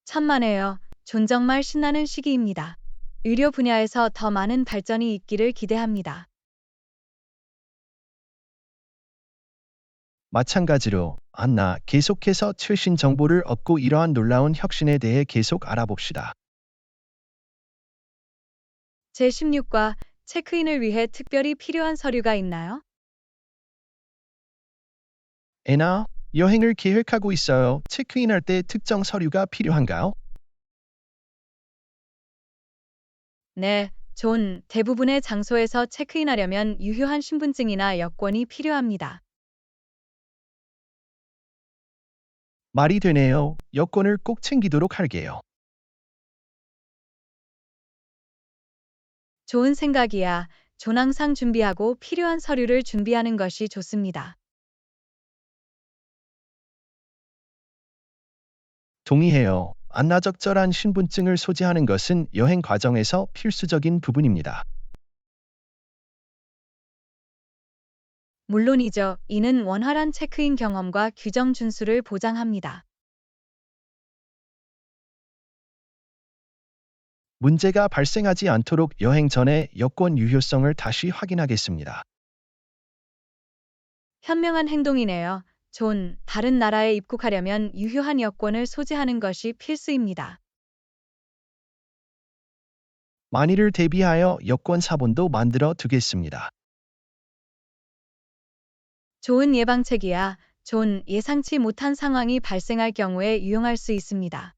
천만에요. 존 정말 신나는 시기입니다. 의료 분야에서 더 많은 발전이 있기를 기대합니다. 마찬가지로, 안나, 계속해서 최신 정보를 얻고 이러한 놀라운 혁신에 대해 계속 알아봅시다. 제16과 체크인을 위해 특별히 필요한 서류가 있나요? 애나, 여행을 계획하고 있어요. 체크인할 때 특정 서류가 필요한가요? 네, 존, 대부분의 장소에서 체크인하려면 유효한 신분증이나 여권이 필요합니다. 말이 되네요. 여권을 꼭 챙기도록 할게요. 좋은 생각이야. 존 항상 준비하고 필요한 서류를 준비하는 것이 좋습니다. 동의해요. 안나 적절한 신분증을 소지하는 것은 여행 과정에서 필수적인 부분입니다. 물론이죠. 이는 원활한 체크인 경험과 규정 준수를 보장합니다. 문제가 발생하지 않도록 여행 전에 여권 유효성을 다시 확인하겠습니다. 현명한 행동이네요. 존, 다른 나라에 입국하려면 유효한 여권을 소지하는 것이 필수입니다. 만일을 대비하여 여권 사본도 만들어 두겠습니다. 좋은 예방책이야. 존, 예상치 못한 상황이 발생할 경우에 유용할 수 있습니다.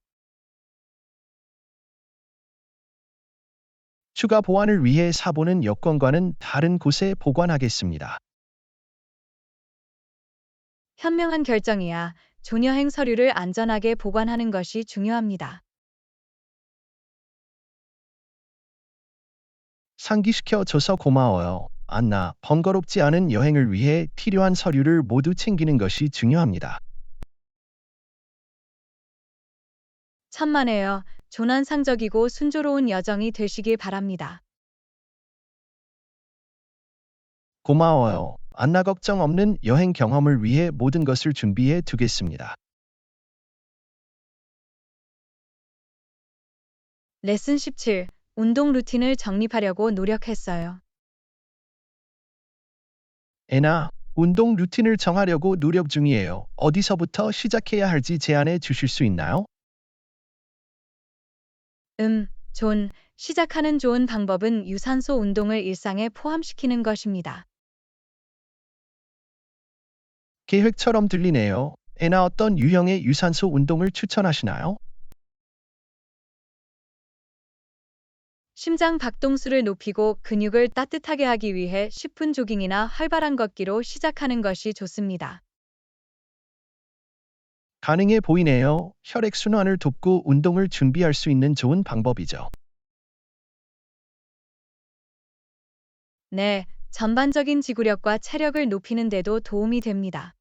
추가 보안을 위해 사본은 여권과는 다른 곳에 보관하겠습니다. 현명한 결정이야. 존여행 서류를 안전하게 보관하는 것이 중요합니다. 상기시켜줘서 고마워요. 안나, 번거롭지 않은 여행을 위해 필요한 서류를 모두 챙기는 것이 중요합니다. 천만에요. 조난상적이고 순조로운 여정이 되시길 바랍니다. 고마워요. 안나 걱정 없는 여행 경험을 위해 모든 것을 준비해 두겠습니다. 레슨 17. 운동 루틴을 정립하려고 노력했어요. 애나, 운동 루틴을 정하려고 노력 중이에요. 어디서부터 시작해야 할지 제안해 주실 수 있나요? 존. 시작하는 좋은 방법은 유산소 운동을 일상에 포함시키는 것입니다. 계획처럼 들리네요. 애나 어떤 유형의 유산소 운동을 추천하시나요? 심장 박동수를 높이고 근육을 따뜻하게 하기 위해 10분 조깅이나 활발한 걷기로 시작하는 것이 좋습니다. 가능해 보이네요. 혈액순환을 돕고 운동을 준비할 수 있는 좋은 방법이죠. 네, 전반적인 지구력과 체력을 높이는 데도 도움이 됩니다.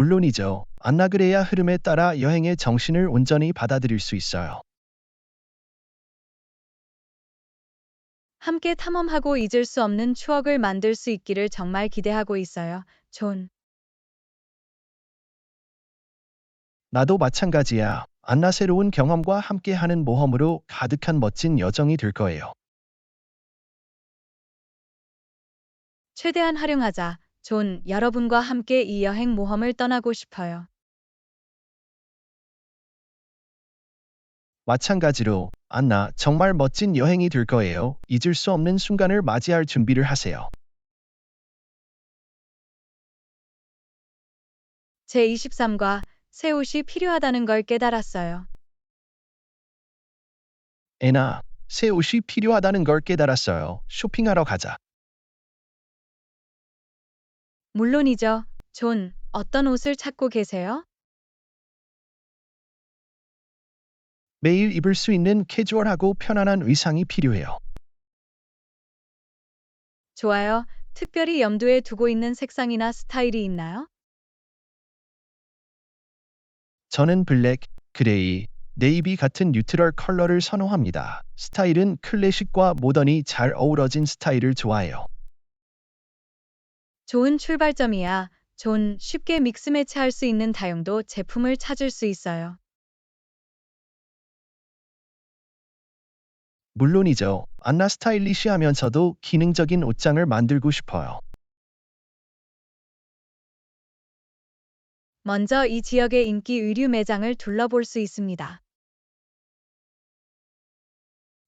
물론이죠. 안나 그래야 흐름에 따라 여행의 정신을 온전히 받아들일 수 있어요. 함께 탐험하고 잊을 수 없는 추억을 만들 수 있기를 정말 기대하고 있어요. 존. 나도 마찬가지야. 안나 새로운 경험과 함께하는 모험으로 가득한 멋진 여정이 될 거예요. 최대한 활용하자. 존, 여러분과 함께 이 여행 모험을 떠나고 싶어요. 마찬가지로 안나 정말 멋진 여행이 될 거예요. 잊을 수 없는 순간을 맞이할 준비를 하세요. 제23과 새 옷이 필요하다는 걸 깨달았어요. 애나, 새 옷이 필요하다는 걸 깨달았어요. 쇼핑하러 가자. 물론이죠. 존, 어떤 옷을 찾고 계세요? 매일 입을 수 있는 캐주얼하고 편안한 의상이 필요해요. 좋아요. 특별히 염두에 두고 있는 색상이나 스타일이 있나요? 저는 블랙, 그레이, 네이비 같은 뉴트럴 컬러를 선호합니다. 스타일은 클래식과 모던이 잘 어우러진 스타일을 좋아해요. 좋은 출발점이야. 존, 쉽게 믹스 매치할 수 있는 다용도 제품을 찾을 수 있어요. 물론이죠. 안나 스타일리시하면서도 기능적인 옷장을 만들고 싶어요. 먼저 이 지역의 인기 의류 매장을 둘러볼 수 있습니다.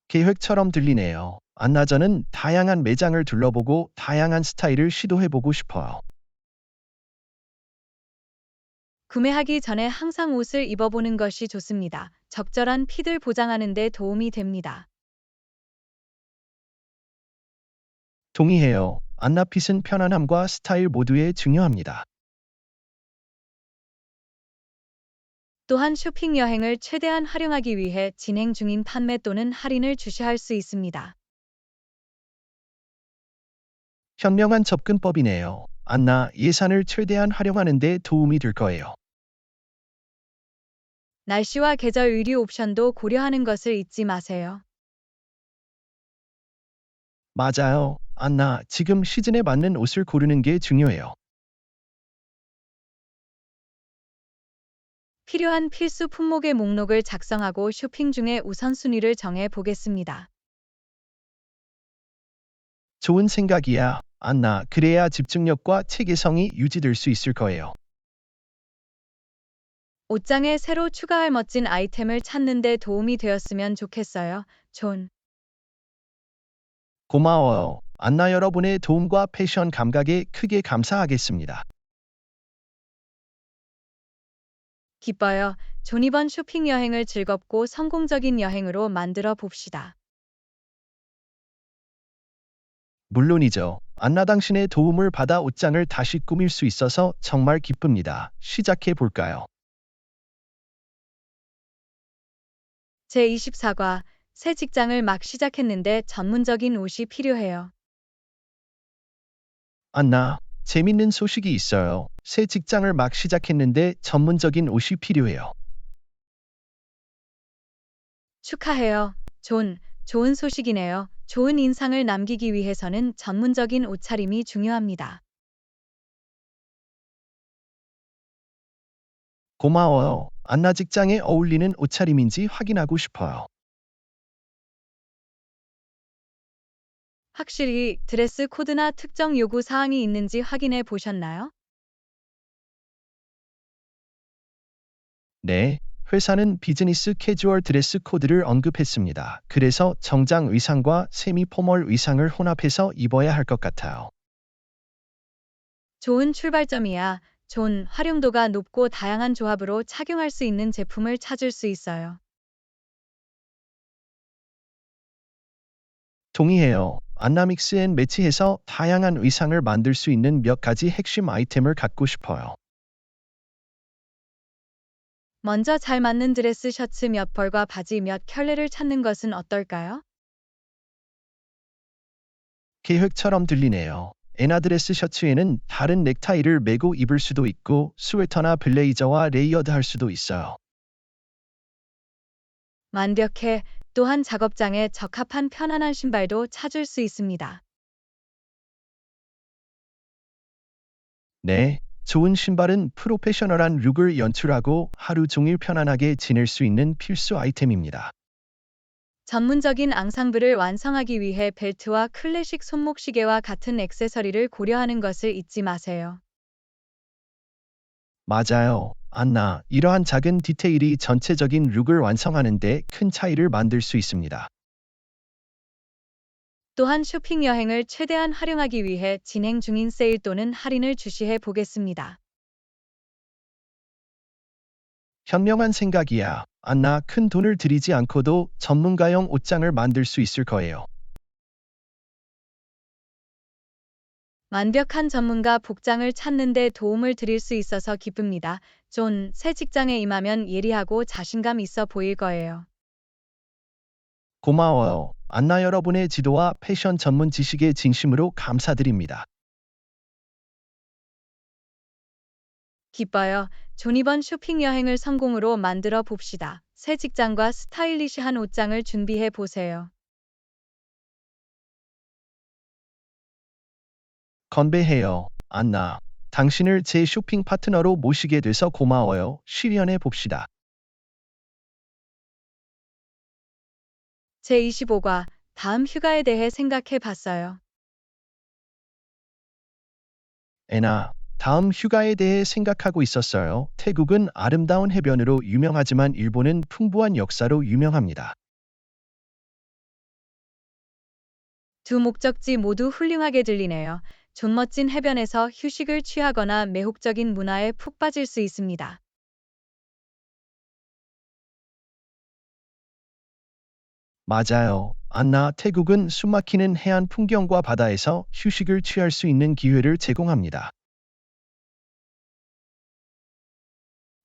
계획처럼 들리네요. 안나 저는 다양한 매장을 둘러보고 다양한 스타일을 시도해보고 싶어요. 구매하기 전에 항상 옷을 입어보는 것이 좋습니다. 적절한 핏을 보장하는 데 도움이 됩니다. 동의해요. 안나 핏은 편안함과 스타일 모두에 중요합니다. 또한 쇼핑 여행을 최대한 활용하기 위해 진행 중인 판매 또는 할인을 주시할 수 있습니다. 현명한 접근법이네요. 안나 예산을 최대한 활용하는 데 도움이 될 거예요. 날씨와 계절 의류 옵션도 고려하는 것을 잊지 마세요. 맞아요. 안나 지금 시즌에 맞는 옷을 고르는 게 중요해요. 필요한 필수 품목의 목록을 작성하고 쇼핑 중에 우선순위를 정해 보겠습니다. 좋은 생각이야. 안나 그래야 집중력과 체계성이 유지될 수 있을 거예요. 옷장에 새로 추가할 멋진 아이템을 찾는 데 도움이 되었으면 좋겠어요. 존. 고마워요. 안나 여러분의 도움과 패션 감각에 크게 감사하겠습니다. 기뻐요. 존 이번 쇼핑 여행을 즐겁고 성공적인 여행으로 만들어 봅시다. 물론이죠. 안나 당신의 도움을 받아 옷장을 다시 꾸밀 수 있어서 정말 기쁩니다. 시작해 볼까요? 제24과 새 직장을 막 시작했는데 전문적인 옷이 필요해요. 안나, 재밌는 소식이 있어요. 새 직장을 막 시작했는데 전문적인 옷이 필요해요. 축하해요. 존, 좋은 소식이네요. 좋은 인상을 남기기 위해서는 전문적인 옷차림이 중요합니다. 고마워요. 안나 직장에 어울리는 옷차림인지 확인하고 싶어요. 확실히 드레스 코드나 특정 요구 사항이 있는지 확인해 보셨나요? 네, 회사는 비즈니스 캐주얼 드레스 코드를 언급했습니다. 그래서 정장 의상과 세미 포멀 의상을 혼합해서 입어야 할 것 같아요. 좋은 출발점이야. 존, 활용도가 높고 다양한 조합으로 착용할 수 있는 제품을 찾을 수 있어요. 동의해요. 안나 믹스 앤 매치해서 다양한 의상을 만들 수 있는 몇 가지 핵심 아이템을 갖고 싶어요. 먼저 잘 맞는 드레스 셔츠 몇 벌과 바지 몇 켤레를 찾는 것은 어떨까요? 계획처럼 들리네요. 애나 드레스 셔츠에는 다른 넥타이를 매고 입을 수도 있고 스웨터나 블레이저와 레이어드 할 수도 있어요. 완벽해. 또한 작업장에 적합한 편안한 신발도 찾을 수 있습니다. 네, 좋은 신발은 프로페셔널한 룩을 연출하고 하루 종일 편안하게 지낼 수 있는 필수 아이템입니다. 전문적인 앙상블을 완성하기 위해 벨트와 클래식 손목시계와 같은 액세서리를 고려하는 것을 잊지 마세요. 맞아요. 안나, 이러한 작은 디테일이 전체적인 룩을 완성하는 데 큰 차이를 만들 수 있습니다. 또한 쇼핑 여행을 최대한 활용하기 위해 진행 중인 세일 또는 할인을 주시해 보겠습니다. 현명한 생각이야. 안나, 큰 돈을 들이지 않고도 전문가용 옷장을 만들 수 있을 거예요. 완벽한 전문가 복장을 찾는 데 도움을 드릴 수 있어서 기쁩니다. 존, 새 직장에 임하면 예리하고 자신감 있어 보일 거예요. 고마워요. 안나, 여러분의 지도와 패션 전문 지식에 진심으로 감사드립니다. 기뻐요. 존, 이번 쇼핑 여행을 성공으로 만들어 봅시다. 새 직장과 스타일리시한 옷장을 준비해 보세요. 건배해요. 안나, 당신을 제 쇼핑 파트너로 모시게 돼서 고마워요. 실현해 봅시다. 제25과 다음 휴가에 대해 생각해 봤어요. 애나, 다음 휴가에 대해 생각하고 있었어요. 태국은 아름다운 해변으로 유명하지만 일본은 풍부한 역사로 유명합니다. 두 목적지 모두 훌륭하게 들리네요. 존, 멋진 해변에서 휴식을 취하거나 매혹적인 문화에 푹 빠질 수 있습니다. 맞아요. 안나, 태국은 숨막히는 해안 풍경과 바다에서 휴식을 취할 수 있는 기회를 제공합니다.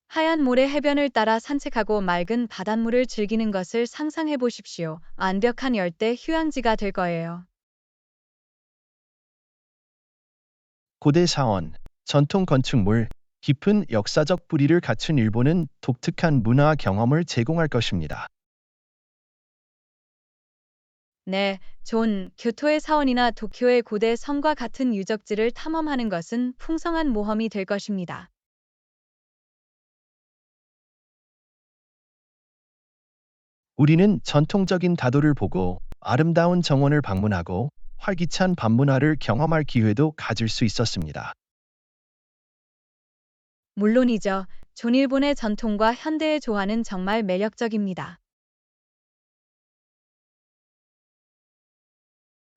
하얀 모래 해변을 따라 산책하고 맑은 바닷물을 즐기는 것을 상상해 보십시오. 완벽한 열대 휴양지가 될 거예요. 고대 사원, 전통 건축물, 깊은 역사적 뿌리를 갖춘 일본은 독특한 문화 경험을 제공할 것입니다. 네, 존, 교토의 사원이나 도쿄의 고대 성과 같은 유적지를 탐험하는 것은 풍성한 모험이 될 것입니다. 우리는 전통적인 다도를 보고 아름다운 정원을 방문하고 활기찬 밤문화를 경험할 기회도 가질 수 있었습니다. 물론이죠. 존, 일본의 전통과 현대의 조화는 정말 매력적입니다.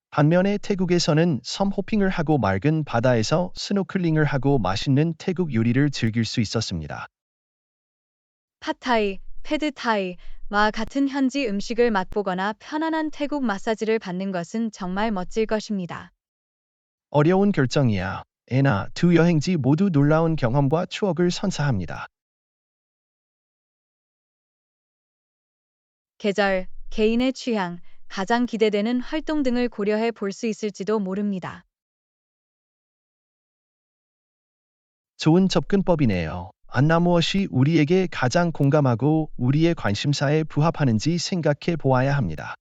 반면에 태국에서는 섬 호핑을 하고 맑은 바다에서 스노클링을 하고 맛있는 태국 요리를 즐길 수 있었습니다. 팟타이, 패드타이와 같은 현지 음식을 맛보거나 편안한 태국 마사지를 받는 것은 정말 멋질 것입니다. 어려운 결정이야. 애나, 두 여행지 모두 놀라운 경험과 추억을 선사합니다. 계절, 개인의 취향, 가장 기대되는 활동 등을 고려해 볼 수 있을지도 모릅니다. 좋은 접근법이네요. 안나, 무엇이 우리에게 가장 공감하고 우리의 관심사에 부합하는지 생각해 보아야 합니다.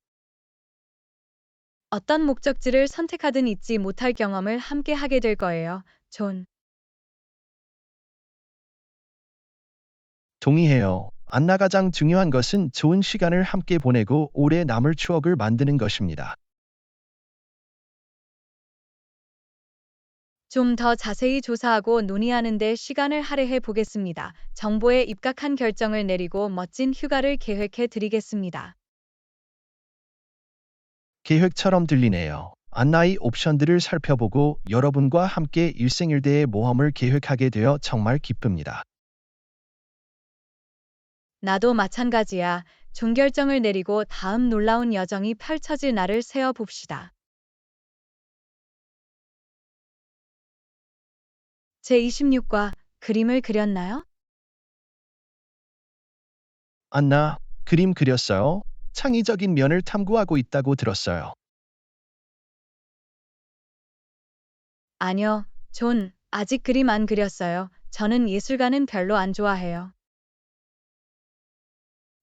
어떤 목적지를 선택하든 잊지 못할 경험을 함께 하게 될 거예요. 존. 동의해요. 안나, 가장 중요한 것은 좋은 시간을 함께 보내고 오래 남을 추억을 만드는 것입니다. 좀 더 자세히 조사하고 논의하는 데 시간을 할애해 보겠습니다. 정보에 입각한 결정을 내리고 멋진 휴가를 계획해 드리겠습니다. 계획처럼 들리네요. 안나의 옵션들을 살펴보고 여러분과 함께 일생일대의 모험을 계획하게 되어 정말 기쁩니다. 나도 마찬가지야. 종결정을 내리고 다음 놀라운 여정이 펼쳐질 날을 세어 봅시다. 제26과 그림을 그렸나요? 안나, 그림 그렸어요? 창의적인 면을 탐구하고 있다고 들었어요. 아니요, 존, 아직 그림 안 그렸어요. 저는 예술가는 별로 안 좋아해요.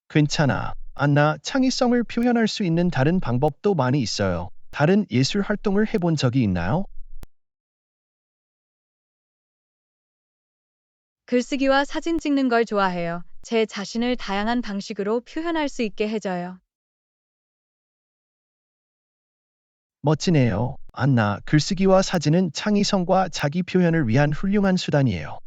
괜찮아. 안나, 창의성을 표현할 수 있는 다른 방법도 많이 있어요. 다른 예술 활동을 해본 적이 있나요? 글쓰기와 사진 찍는 걸 좋아해요. 제 자신을 다양한 방식으로 표현할 수 있게 해줘요. 멋지네요. 안나, 글쓰기와 사진은 창의성과 자기 표현을 위한 훌륭한 수단이에요.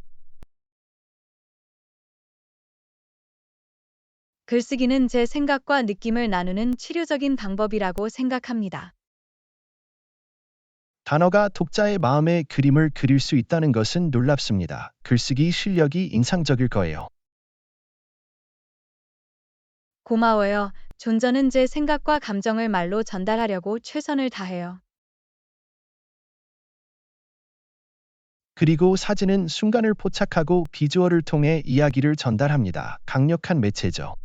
글쓰기는 제 생각과 느낌을 나누는 치료적인 방법이라고 생각합니다. 단어가 독자의 마음에 그림을 그릴 수 있다는 것은 놀랍습니다. 글쓰기 실력이 인상적일 거예요. 고마워요. 존저는 제 생각과 감정을 말로 전달하려고 최선을 다해요. 그리고 사진은 순간을 포착하고 비주얼을 통해 이야기를 전달합니다. 강력한 매체죠.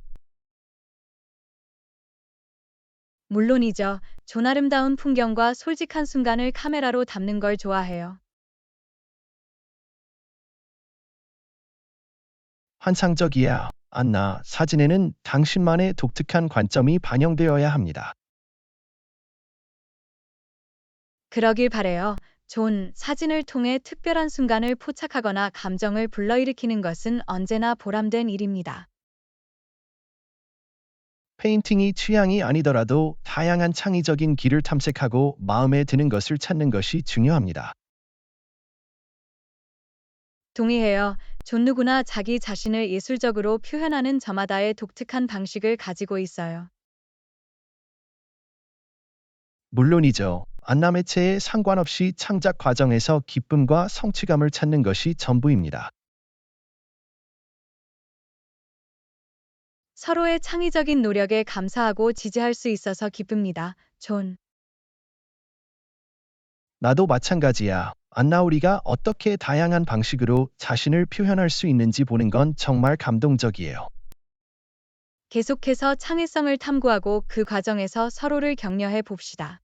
물론이죠. 존 아름다운 풍경과 솔직한 순간을 카메라로 담는 걸 좋아해요. 환상적이야. 안나, 사진에는 당신만의 독특한 관점이 반영되어야 합니다. 그러길 바래요. 존, 사진을 통해 특별한 순간을 포착하거나 감정을 불러일으키는 것은 언제나 보람된 일입니다. 페인팅이 취향이 아니더라도 다양한 창의적인 길을 탐색하고 마음에 드는 것을 찾는 것이 중요합니다. 동의해요. 존 누구나 자기 자신을 예술적으로 표현하는 저마다의 독특한 방식을 가지고 있어요. 물론이죠. 안나 매체에 상관없이 창작 과정에서 기쁨과 성취감을 찾는 것이 전부입니다. 서로의 창의적인 노력에 감사하고 지지할 수 있어서 기쁩니다. 존. 나도 마찬가지야. 안나 우리가 어떻게 다양한 방식으로 자신을 표현할 수 있는지 보는 건 정말 감동적이에요. 계속해서 창의성을 탐구하고 그 과정에서 서로를 격려해 봅시다.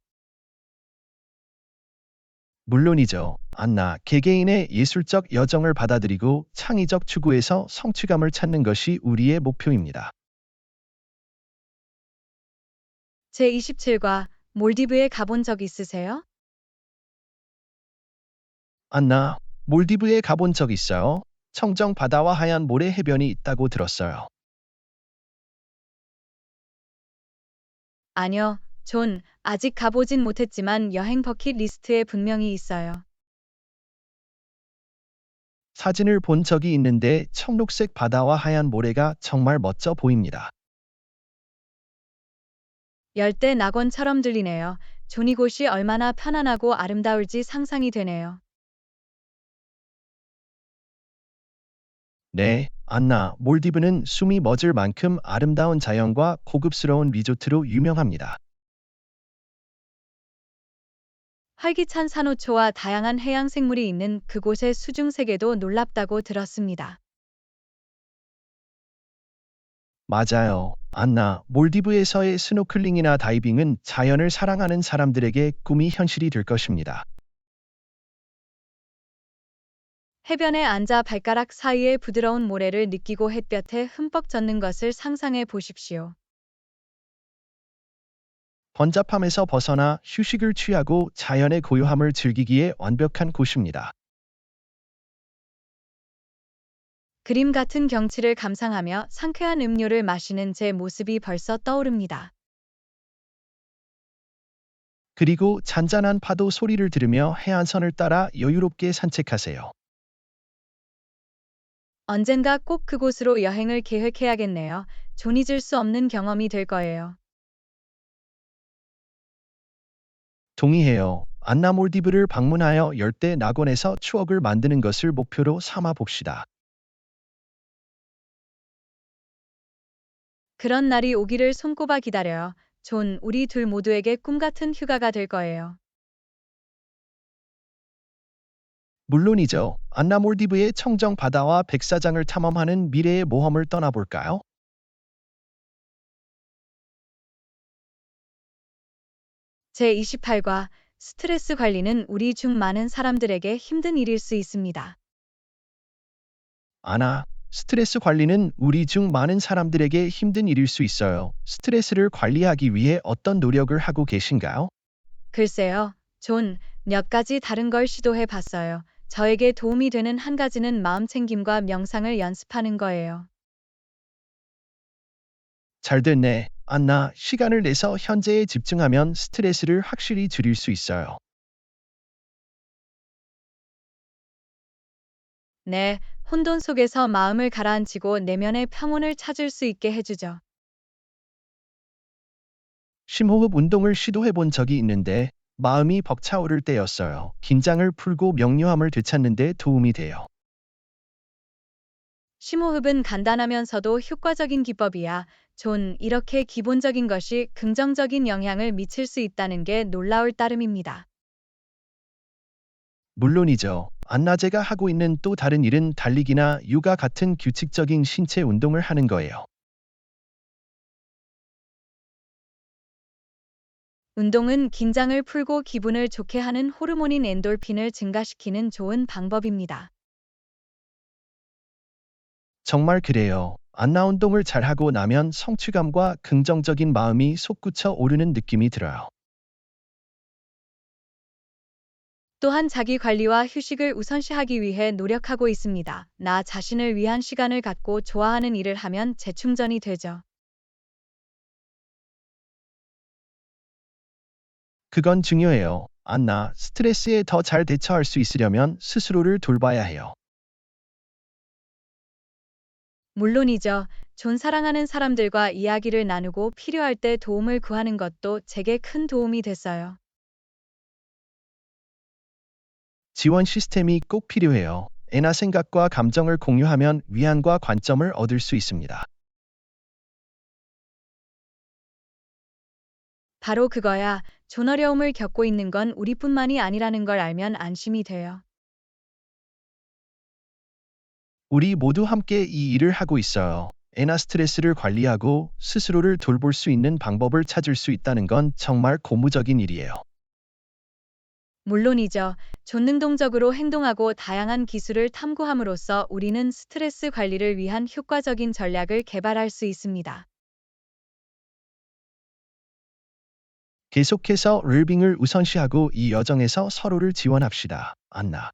물론이죠. 안나, 개개인의 예술적 여정을 받아들이고 창의적 추구에서 성취감을 찾는 것이 우리의 목표입니다. 제27과 몰디브에 가본 적 있으세요? 안나, 몰디브에 가본 적 있어요? 청정 바다와 하얀 모래 해변이 있다고 들었어요. 아니요, 존, 아직 가보진 못했지만 여행 버킷리스트에 분명히 있어요. 사진을 본 적이 있는데 청록색 바다와 하얀 모래가 정말 멋져 보입니다. 열대 낙원처럼 들리네요. 존 이곳이 얼마나 편안하고 아름다울지 상상이 되네요. 네, 안나, 몰디브는 숨이 멎을 만큼 아름다운 자연과 고급스러운 리조트로 유명합니다. 활기찬 산호초와 다양한 해양 생물이 있는 그곳의 수중 세계도 놀랍다고 들었습니다. 맞아요. 안나, 몰디브에서의 스노클링이나 다이빙은 자연을 사랑하는 사람들에게 꿈이 현실이 될 것입니다. 해변에 앉아 발가락 사이의 부드러운 모래를 느끼고 햇볕에 흠뻑 젖는 것을 상상해 보십시오. 번잡함에서 벗어나 휴식을 취하고 자연의 고요함을 즐기기에 완벽한 곳입니다. 그림 같은 경치를 감상하며 상쾌한 음료를 마시는 제 모습이 벌써 떠오릅니다. 그리고 잔잔한 파도 소리를 들으며 해안선을 따라 여유롭게 산책하세요. 언젠가 꼭 그곳으로 여행을 계획해야겠네요. 존 잊을 수 없는 경험이 될 거예요. 동의해요. 안나 몰디브를 방문하여 열대 낙원에서 추억을 만드는 것을 목표로 삼아 봅시다. 그런 날이 오기를 손꼽아 기다려요. 존, 우리 둘 모두에게 꿈 같은 휴가가 될 거예요. 물론이죠. 안나 몰디브의 청정 바다와 백사장을 탐험하는 미래의 모험을 떠나볼까요? 제28과 스트레스 관리는 우리 중 많은 사람들에게 힘든 일일 수 있습니다. 아나, 스트레스 관리는 우리 중 많은 사람들에게 힘든 일일 수 있어요. 스트레스를 관리하기 위해 어떤 노력을 하고 계신가요? 글쎄요, 존, 몇 가지 다른 걸 시도해 봤어요. 저에게 도움이 되는 한 가지는 마음챙김과 명상을 연습하는 거예요. 잘 됐네. 안나, 시간을 내서 현재에 집중하면 스트레스를 확실히 줄일 수 있어요. 네, 혼돈 속에서 마음을 가라앉히고 내면의 평온을 찾을 수 있게 해주죠. 심호흡 운동을 시도해 본 적이 있는데 마음이 벅차오를 때였어요. 긴장을 풀고 명료함을 되찾는 데 도움이 돼요. 심호흡은 간단하면서도 효과적인 기법이야. 존, 이렇게 기본적인 것이 긍정적인 영향을 미칠 수 있다는 게 놀라울 따름입니다. 물론이죠. 안나제가 하고 있는 또 다른 일은 달리기나 요가 같은 규칙적인 신체 운동을 하는 거예요. 운동은 긴장을 풀고 기분을 좋게 하는 호르몬인 엔돌핀을 증가시키는 좋은 방법입니다. 정말 그래요. 안나 운동을 잘하고 나면 성취감과 긍정적인 마음이 솟구쳐 오르는 느낌이 들어요. 또한 자기 관리와 휴식을 우선시하기 위해 노력하고 있습니다. 나 자신을 위한 시간을 갖고 좋아하는 일을 하면 재충전이 되죠. 그건 중요해요. 안나, 스트레스에 더 잘 대처할 수 있으려면 스스로를 돌봐야 해요. 물론이죠. 존 사랑하는 사람들과 이야기를 나누고 필요할 때 도움을 구하는 것도 제게 큰 도움이 됐어요. 지원 시스템이 꼭 필요해요. 애나 생각과 감정을 공유하면 위안과 관점을 얻을 수 있습니다. 바로 그거야. 존 어려움을 겪고 있는 건 우리뿐만이 아니라는 걸 알면 안심이 돼요. 우리 모두 함께 이 일을 하고 있어요. 애나 스트레스를 관리하고 스스로를 돌볼 수 있는 방법을 찾을 수 있다는 건 정말 고무적인 일이에요. 물론이죠. 존능동적으로 행동하고 다양한 기술을 탐구함으로써 우리는 스트레스 관리를 위한 효과적인 전략을 개발할 수 있습니다. 계속해서 웰빙을 우선시하고 이 여정에서 서로를 지원합시다. 안나.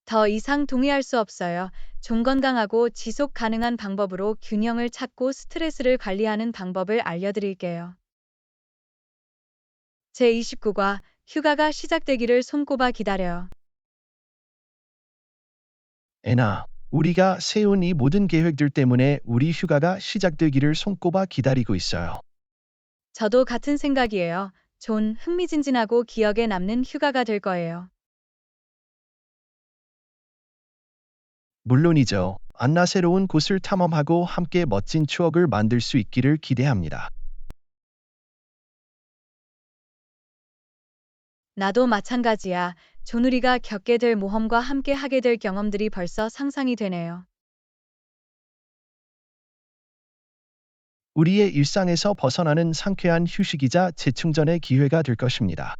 더 이상 동의할 수 없어요. 좀 건강하고 지속 가능한 방법으로 균형을 찾고 스트레스를 관리하는 방법을 알려드릴게요. 제29과 휴가가 시작되기를 손꼽아 기다려요. 애나, 우리가 세운 이 모든 계획들 때문에 우리 휴가가 시작되기를 손꼽아 기다리고 있어요. 저도 같은 생각이에요. 존, 흥미진진하고 기억에 남는 휴가가 될 거예요. 물론이죠. 안나 새로운 곳을 탐험하고 함께 멋진 추억을 만들 수 있기를 기대합니다. 나도 마찬가지야. 존 우리가 겪게 될 모험과 함께 하게 될 경험들이 벌써 상상이 되네요. 우리의 일상에서 벗어나는 상쾌한 휴식이자 재충전의 기회가 될 것입니다.